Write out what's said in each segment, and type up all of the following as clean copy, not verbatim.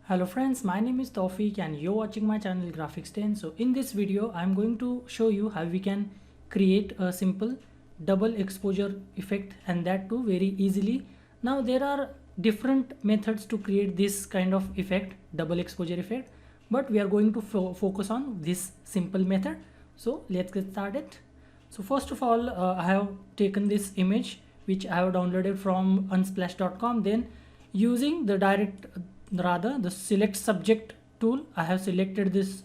Hello friends, my name is Tawfiq and you're watching my channel Graphics 10. So in this video, I'm going to show you how we can create a simple double exposure effect, and that too very easily. Now there are different methods to create this kind of effect, double exposure effect, but we are going to focus on this simple method. So let's get started. So first of all, I have taken this image which I have downloaded from unsplash.com. Then using the the select subject tool, I have selected this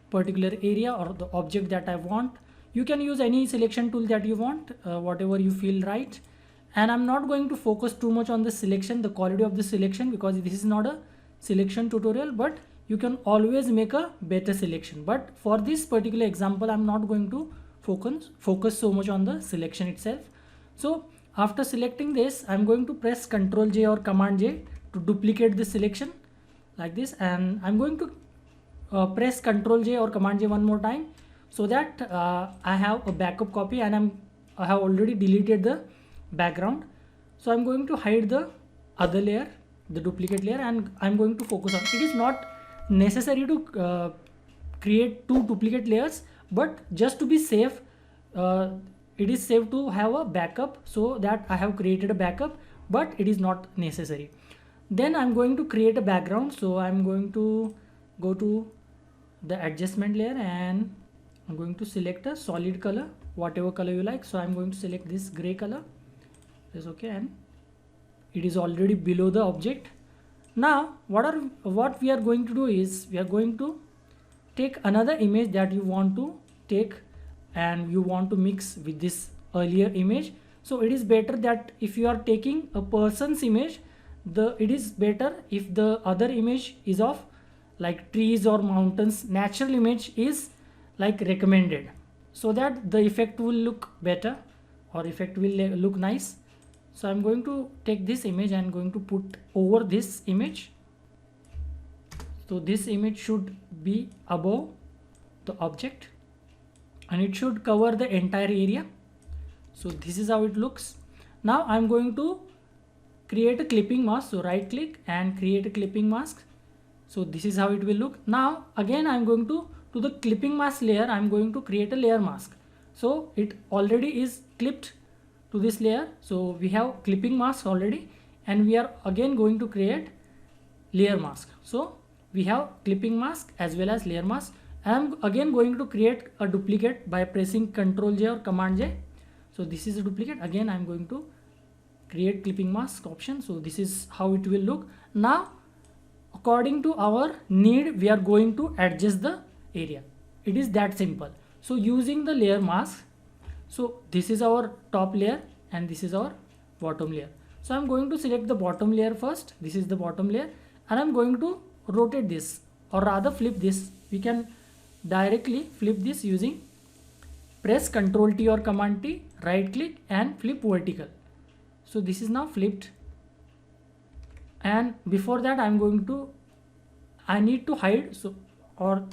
particular area or the object that I want. You can use any selection tool that you want, whatever you feel right. And I'm not going to focus too much on the selection, the quality of the selection, because this is not a selection tutorial, but you can always make a better selection. But for this particular example, I'm not going to focus so much on the selection itself. So after selecting this, I'm going to press Ctrl J or Command J to duplicate the selection like this, and I'm going to press Ctrl J or Command J one more time so that I have a backup copy, and I have already deleted the background. So I'm going to hide the other layer, the duplicate layer, and I'm going to focus on it. Is not necessary to create two duplicate layers, but just to be safe, it is safe to have a backup, so that I have created a backup, but it is not necessary. Then I'm going to create a background. So I'm going to go to the adjustment layer and I'm going to select a solid color, whatever color you like. So I'm going to select this gray color. Yes, okay, and it is already below the object. Now what we are going to do is we are going to take another image that you want to take and you want to mix with this earlier image. So it is better that if you are taking a person's image, it is better if the other image is of like trees or mountains. Natural image is like recommended, so that the effect will look better or effect will look nice. So I'm going to take this image and going to put over this image. So this image should be above the object and it should cover the entire area. So this is how it looks. Now I'm going to create a clipping mask. So right click and create a clipping mask. So this is how it will look. Now again I'm going to the clipping mask layer, I'm going to create a layer mask. So it already is clipped to this layer. So we have clipping mask already, and we are again going to create layer mask. So we have clipping mask as well as layer mask. I'm again going to create a duplicate by pressing Ctrl J or Command J. So this is a duplicate. Again I'm going to create clipping mask option. So this is how it will look. Now according to our need, we are going to adjust the area. It is that simple. So using the layer mask, so this is our top layer and this is our bottom layer. So I'm going to select the bottom layer first. This is the bottom layer, and I'm going to rotate this, or rather flip this. We can directly flip this using press Ctrl T or Command T, right click and flip vertical. So this is now flipped, and before that I need to hide, so or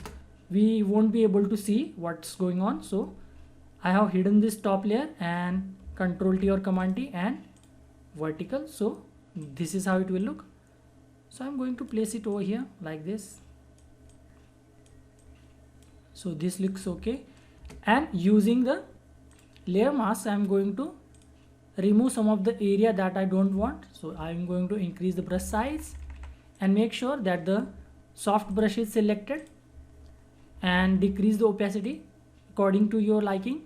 we won't be able to see what's going on. So I have hidden this top layer and Ctrl T or Command T and vertical. So this is how it will look. So I'm going to place it over here like this. So this looks okay, and using the layer mask I'm going to remove some of the area that I don't want. So I'm going to increase the brush size and make sure that the soft brush is selected, and decrease the opacity according to your liking,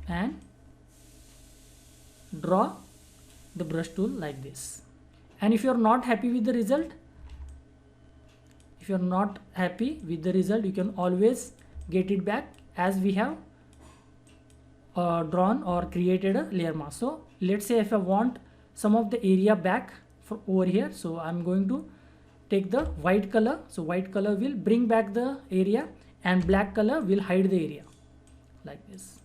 and draw the brush tool like this. And if you're not happy with the result, you can always get it back, as we have drawn or created a layer mask. So let's say if I want some of the area back for over here, so I'm going to take the white color. So white color will bring back the area and black color will hide the area like this.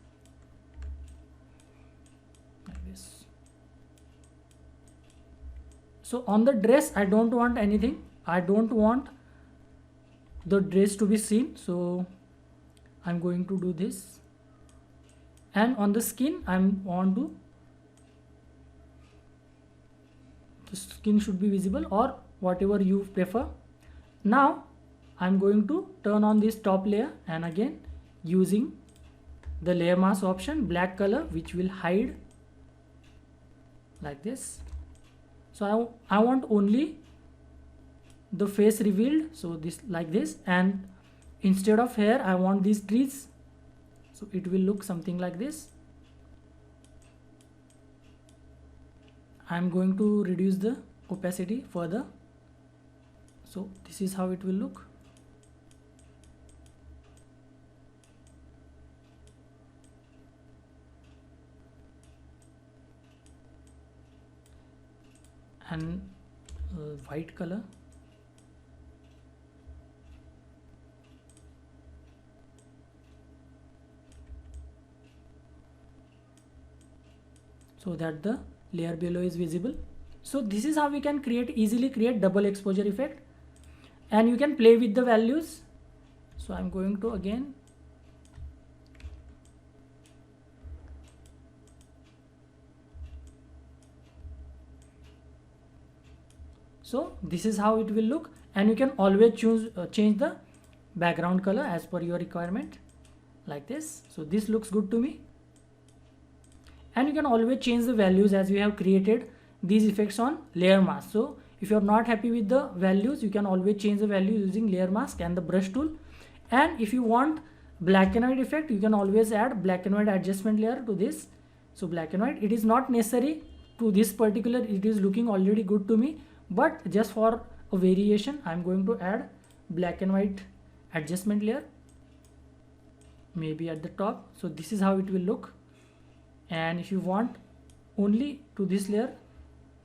So on the dress, I don't want anything. I don't want the dress to be seen. So I'm going to do this. And on the skin, the skin should be visible, or whatever you prefer. Now I'm going to turn on this top layer, and again using the layer mask option, black color, which will hide like this. So I want only the face revealed, so this like this, and instead of hair I want these trees, so it will look something like this. I'm going to reduce the opacity further, so this is how it will look. And white color, so that the layer below is visible. So this is how we can easily create double exposure effect, and you can play with the values. So I'm going to again so this is how it will look, and you can always change the background color as per your requirement like this. So this looks good to me, and you can always change the values as we have created these effects on layer mask. So if you are not happy with the values, you can always change the value using layer mask and the brush tool. And if you want black and white effect, you can always add black and white adjustment layer to this. So black and white, it is not necessary to this particular, it is looking already good to me, but just for a variation I'm going to add black and white adjustment layer, maybe at the top. So this is how it will look. And if you want only to this layer,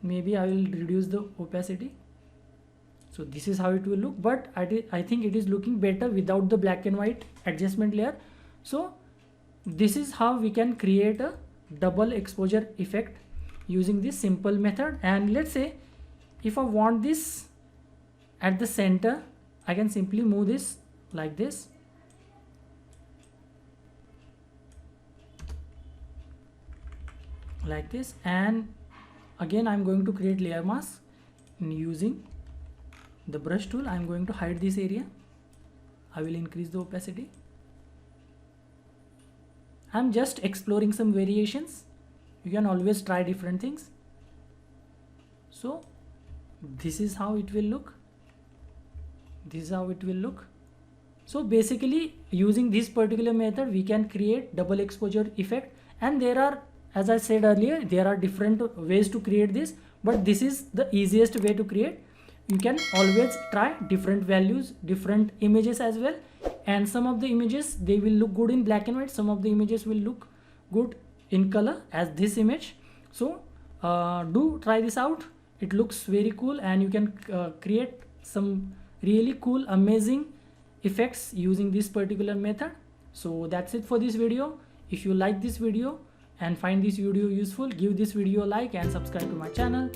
maybe I will reduce the opacity. So this is how it will look, but I think it is looking better without the black and white adjustment layer. So this is how we can create a double exposure effect using this simple method. And let's say if I want this at the center, I can simply move this like this. Like this, and again I'm going to create layer mask, and using the brush tool I'm going to hide this area. I will increase the opacity. I'm just exploring some variations. You can always try different things. So this is how it will look. This is how it will look. So basically using this particular method we can create double exposure effect, and there are, as I said earlier, there are different ways to create this, but this is the easiest way to create. You can always try different values, different images as well, and some of the images they will look good in black and white, some of the images will look good in color as this image. So do try this out. It looks very cool, and you can create some really cool amazing effects using this particular method. So that's it for this video. If you like this video and find this video useful, give this video a like and subscribe to my channel.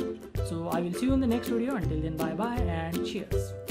So I will see you in the next video. Until then, bye bye and cheers.